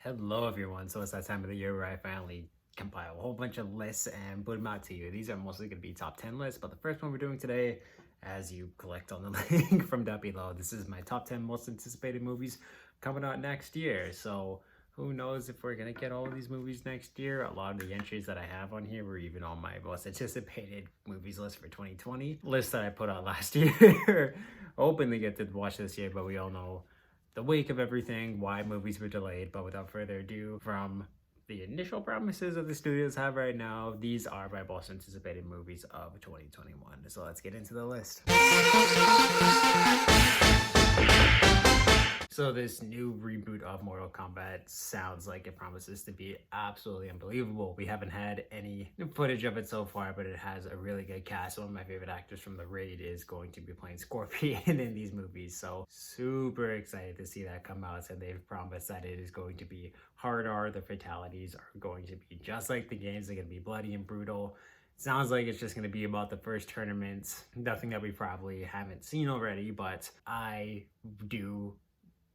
Hello, everyone. So it's that time of the year where I finally compile a whole bunch of lists and put them out to you. These are mostly going to be top 10 lists, but the first one we're doing today, as you collect on the link from down below, this is my top 10 most anticipated movies coming out next year. So who knows if we're going to get all of these movies next year. A lot of the entries that I have on here were even on my most anticipated movies list for 2020. List that I put out last year. Hoping to get to watch this year, but we all know the wake of everything, why movies were delayed. But without further ado, from the initial promises that the studios have right now, these are my most anticipated movies of 2021. So let's get into the list. So this new reboot of Mortal Kombat sounds like it promises to be absolutely unbelievable. We haven't had any footage of it so far, but it has a really good cast. One of my favorite actors from The Raid is going to be playing Scorpion in these movies. So super excited to see that come out. And they've promised that it is going to be hard R. The fatalities are going to be just like the games. They're going to be bloody and brutal. Sounds like it's just going to be about the first tournaments. Nothing that we probably haven't seen already, but I do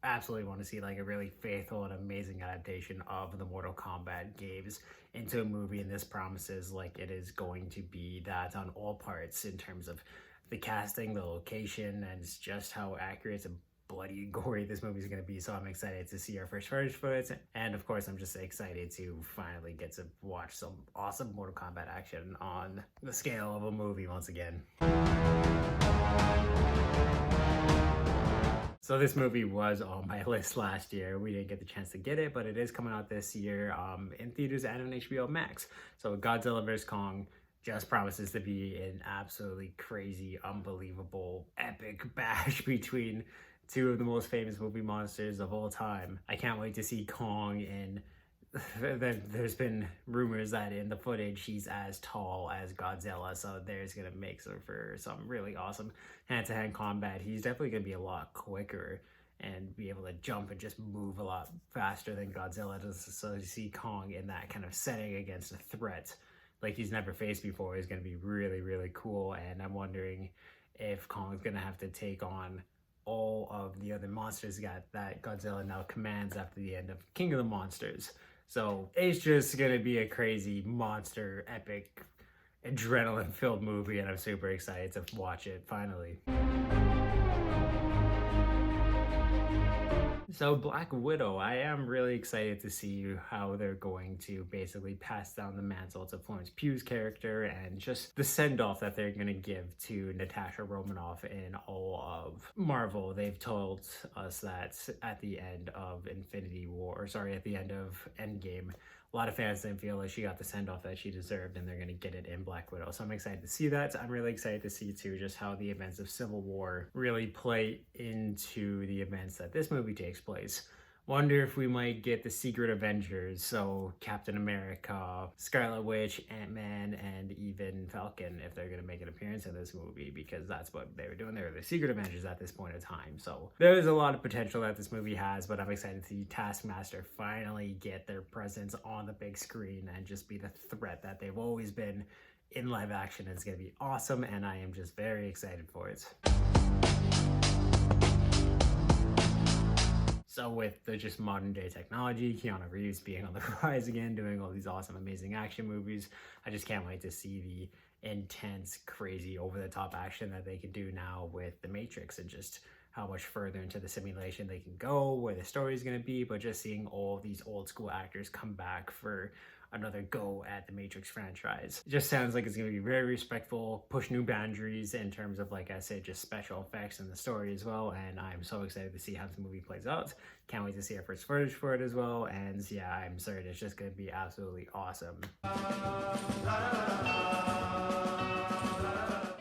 absolutely want to see like a really faithful and amazing adaptation of the Mortal Kombat games into a movie, and this promises like it is going to be that on all parts in terms of the casting, the location, and just how accurate and bloody and gory this movie is going to be. So I'm excited to see our first footage, and of course I'm just excited to finally get to watch some awesome Mortal Kombat action on the scale of a movie once again. So this movie was on my list last year. We didn't get the chance to get it, but it is coming out this year in theaters and on HBO Max. So Godzilla vs. Kong just promises to be an absolutely crazy, unbelievable, epic bash between two of the most famous movie monsters of all time. I can't wait to see Kong in... There's been rumors that in the footage he's as tall as Godzilla, so there's gonna make for some really awesome hand-to-hand combat. He's definitely gonna be a lot quicker and be able to jump and just move a lot faster than Godzilla does. So to see Kong in that kind of setting against a threat like he's never faced before is gonna be really, really cool. And I'm wondering if Kong's gonna have to take on all of the other monsters that Godzilla now commands after the end of King of the Monsters. So it's just gonna be a crazy monster, epic, adrenaline-filled movie, and I'm super excited to watch it finally. So Black Widow, I am really excited to see how they're going to basically pass down the mantle to Florence Pugh's character and just the send-off that they're going to give to Natasha Romanoff in all of Marvel. They've told us that at the end of at the end of Endgame, a lot of fans didn't feel like she got the send-off that she deserved, and they're going to get it in Black Widow. So I'm excited to see that. I'm really excited to see, too, just how the events of Civil War really play into the events that this movie takes place. Wonder if we might get the Secret Avengers, so Captain America, Scarlet Witch, Ant-Man, and even Falcon, if they're going to make an appearance in this movie, because that's what they were doing. They were the Secret Avengers at this point in time. So there's a lot of potential that this movie has, but I'm excited to see Taskmaster finally get their presence on the big screen and just be the threat that they've always been in live action. It's going to be awesome, and I am just very excited for it. So with the just modern day technology, Keanu Reeves being on the rise again, doing all these awesome, amazing action movies, I just can't wait to see the intense, crazy, over-the-top action that they can do now with The Matrix, and just how much further into the simulation they can go, where the story is going to be, but just seeing all these old school actors come back for another go at the Matrix franchise. It just sounds like it's going to be very respectful, push new boundaries in terms of, like I said, just special effects and the story as well, and I'm so excited to see how this movie plays out. Can't wait to see our first footage for it as well, and yeah, I'm certain it's just going to be absolutely awesome.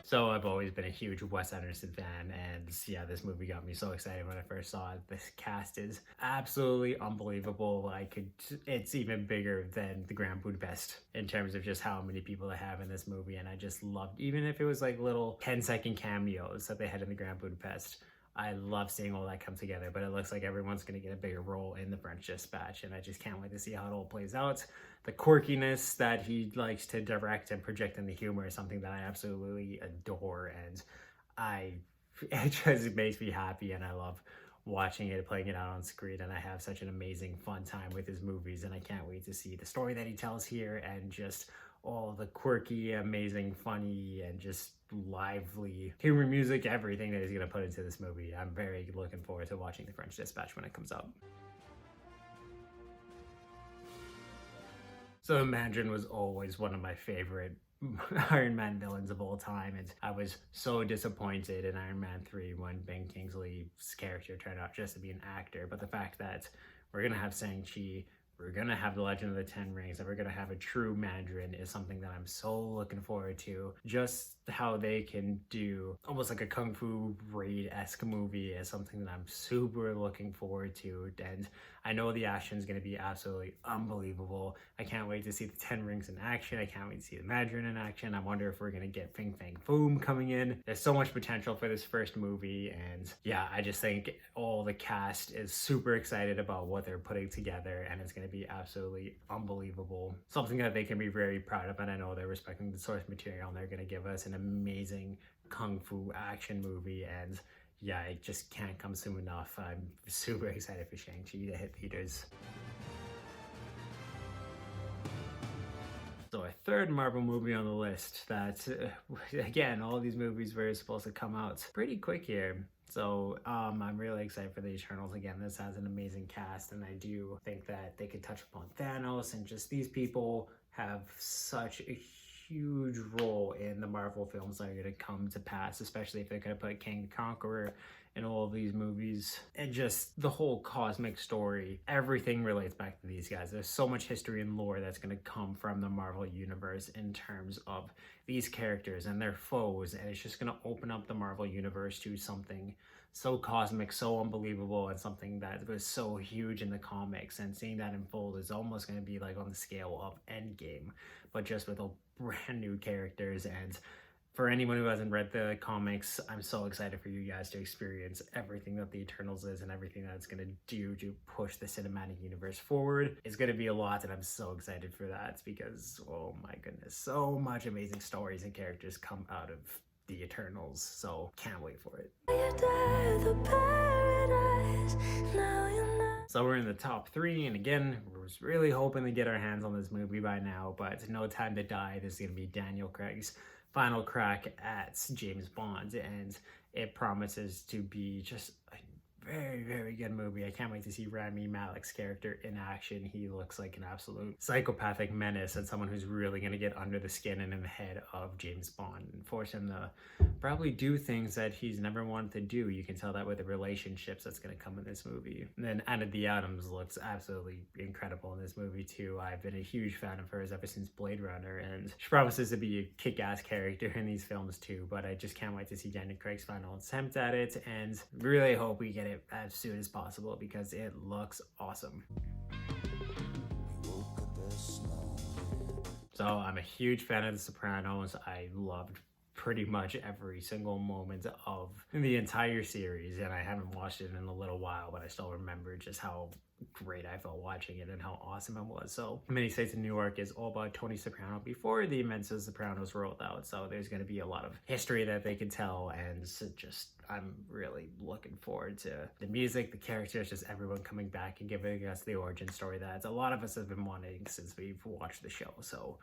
So I've always been a huge Wes Anderson fan, and yeah, this movie got me so excited when I first saw it. This cast is absolutely unbelievable. It's even bigger than the Grand Budapest in terms of just how many people they have in this movie, and I just loved, even if it was like little 10-second cameos that they had in the Grand Budapest, I love seeing all that come together. But it looks like everyone's going to get a bigger role in the French Dispatch, and I just can't wait to see how it all plays out. The quirkiness that he likes to direct and project in the humor is something that I absolutely adore, and it just makes me happy, and I love watching it, playing it out on screen, and I have such an amazing fun time with his movies, and I can't wait to see the story that he tells here and just all the quirky, amazing, funny, and just lively humor, music, everything that he's going to put into this movie. I'm very looking forward to watching The French Dispatch when it comes out. So the Mandarin was always one of my favorite Iron Man villains of all time, and I was so disappointed in Iron Man 3 when Ben Kingsley's character turned out just to be an actor. But the fact that we're gonna have Shang-Chi, we're gonna have the Legend of the Ten Rings, and we're gonna have a true Mandarin is something that I'm so looking forward to. Just how they can do almost like a Kung Fu Raid-esque movie is something that I'm super looking forward to. And I know the action is gonna be absolutely unbelievable. I can't wait to see the Ten Rings in action. I can't wait to see the Mandarin in action. I wonder if we're gonna get Fing Fang Foom coming in. There's so much potential for this first movie, and yeah, I just think all the cast is super excited about what they're putting together, and it's gonna be absolutely unbelievable. Something that they can be very proud of, and I know they're respecting the source material, and they're gonna give us an amazing Kung Fu action movie, and yeah, it just can't come soon enough. I'm super excited for Shang-Chi to hit theaters. So a third Marvel movie on the list that, again, all these movies were supposed to come out pretty quick here. So I'm really excited for the Eternals. Again, this has an amazing cast, and I do think that they could touch upon Thanos, and just these people have such a huge role in the Marvel films that are going to come to pass, especially if they're going to put King the Conqueror in all of these movies. And just the whole cosmic story, everything relates back to these guys. There's so much history and lore that's going to come from the Marvel universe in terms of these characters and their foes, and it's just going to open up the Marvel universe to something so cosmic, so unbelievable, and something that was so huge in the comics. And seeing that unfold is almost going to be like on the scale of Endgame, but just with a brand new characters. And for anyone who hasn't read the comics, I'm so excited for you guys to experience everything that the Eternals is and everything that it's going to do to push the cinematic universe forward. It's going to be a lot, and I'm so excited for that because, oh my goodness, so much amazing stories and characters come out of the Eternals, so can't wait for it. So we're in the top 3, and again, we're really hoping to get our hands on this movie by now, but No Time to Die, this is going to be Daniel Craig's final crack at James Bond, and it promises to be just a very, very good movie. I can't wait to see Rami Malek's character in action. He looks like an absolute psychopathic menace and someone who's really going to get under the skin and in the head of James Bond and force him to probably do things that he's never wanted to do. You can tell that with the relationships that's going to come in this movie. And then Ana de Armas looks absolutely incredible in this movie too. I've been a huge fan of hers ever since Blade Runner, and she promises to be a kick-ass character in these films too, but I just can't wait to see Daniel Craig's final attempt at it, and really hope we get it as soon as possible because it looks awesome. So I'm a huge fan of The Sopranos. I loved pretty much every single moment of the entire series, and I haven't watched it in a little while, but I still remember just how great I felt watching it and how awesome it was. So Many States in New York is all about Tony Soprano before the events of Sopranos rolled out, so there's going to be a lot of history that they can tell, and just I'm really looking forward to the music, the characters, just everyone coming back and giving us the origin story that a lot of us have been wanting since we've watched the show. So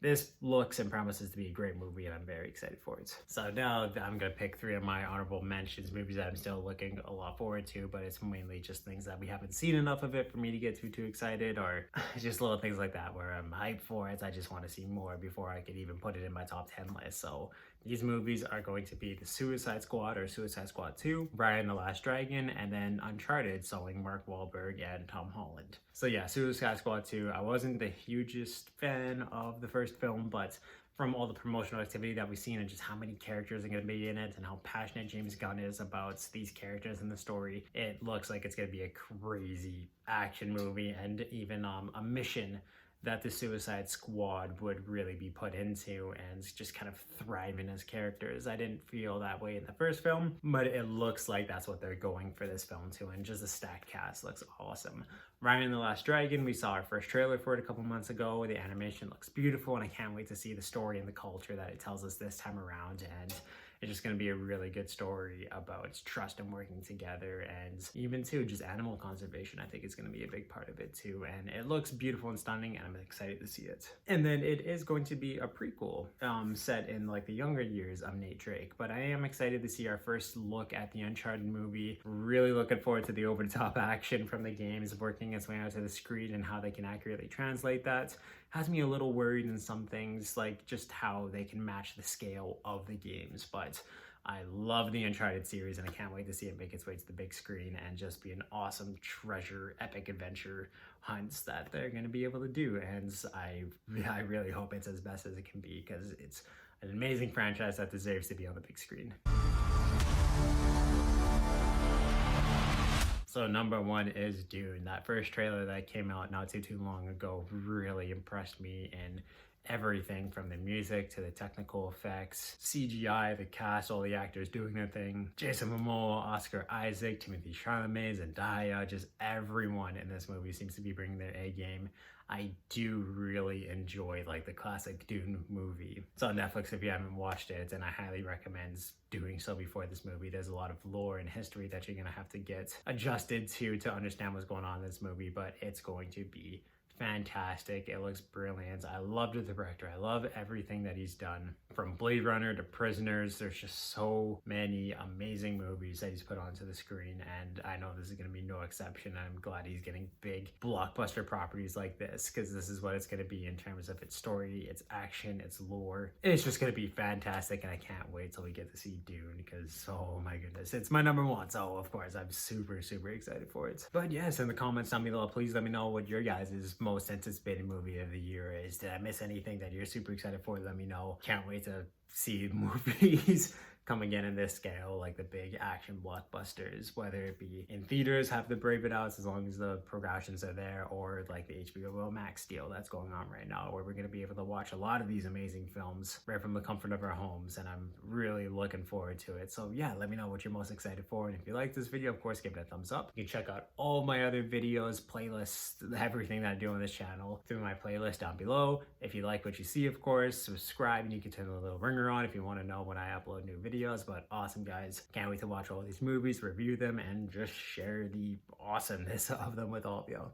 this looks and promises to be a great movie, and I'm very excited for it. So now I'm going to pick 3 of my honorable mentions, movies that I'm still looking a lot forward to, but it's mainly just things that we haven't seen enough of it for me to get too excited, or just little things like that where I'm hyped for it. I just want to see more before I could even put it in my top 10 list. So these movies are going to be The Suicide Squad or Suicide Squad 2, Brian the Last Dragon, and then Uncharted, starring Mark Wahlberg and Tom Holland. So yeah, Suicide Squad 2, I wasn't the hugest fan of the first film, but from all the promotional activity that we've seen and just how many characters are going to be in it and how passionate James Gunn is about these characters in the story, it looks like it's going to be a crazy action movie, and even a mission that the Suicide Squad would really be put into and just kind of thriving as characters. I didn't feel that way in the first film, but it looks like that's what they're going for this film too, and just the stacked cast looks awesome. Ryan and the Last Dragon, we saw our first trailer for it a couple months ago. The animation looks beautiful, and I can't wait to see the story and the culture that it tells us this time around. And it's just going to be a really good story about trust and working together, and even too just animal conservation. I think it's going to be a big part of it too, and it looks beautiful and stunning, and I'm excited to see it. And then it is going to be a prequel set in like the younger years of Nate Drake, but I am excited to see our first look at the Uncharted movie. Really looking forward to the over-the-top action from the games working its way onto the screen and how they can accurately translate that. Has me a little worried in some things, like just how they can match the scale of the games, but I love the Uncharted series and I can't wait to see it make its way to the big screen and just be an awesome treasure epic adventure hunts that they're going to be able to do. And I really hope it's as best as it can be, because it's an amazing franchise that deserves to be on the big screen. So number one is Dune. That first trailer that came out not too long ago really impressed me in everything from the music to the technical effects, CGI, the cast, all the actors doing their thing. Jason Momoa, Oscar Isaac, Timothée Chalamet, Zendaya, just everyone in this movie seems to be bringing their A game. I do really enjoy like the classic Dune movie. It's on Netflix if you haven't watched it, and I highly recommend doing so before this movie. There's a lot of lore and history that you're gonna have to get adjusted to understand what's going on in this movie, but it's going to be fantastic. It looks brilliant. I loved the director. I love everything that he's done, from Blade Runner to Prisoners. There's just so many amazing movies that he's put onto the screen, and I know this is going to be no exception. I'm glad he's getting big blockbuster properties like this, because this is what it's going to be in terms of its story, its action, its lore. It's just going to be fantastic, and I can't wait till we get to see Dune, because oh my goodness, it's my number one. So of course I'm super excited for it. But yes, in the comments down below, please let me know what your guys' most anticipated movie of the year is. Did I miss anything that you're super excited for? Let me know. Can't wait to see movies come again in this scale, like the big action blockbusters, whether it be in theaters, have to brave it out as long as the progressions are there, or like the HBO Max deal that's going on right now, where we're going to be able to watch a lot of these amazing films right from the comfort of our homes, and I'm really looking forward to it. So yeah, let me know what you're most excited for, and if you like this video, of course, give it a thumbs up. You can check out all my other videos, playlists, everything that I do on this channel through my playlist down below. If you like what you see, of course, subscribe, and you can turn the little ringer on if you want to know when I upload new videos. But awesome, guys, can't wait to watch all these movies, review them, and just share the awesomeness of them with all of y'all.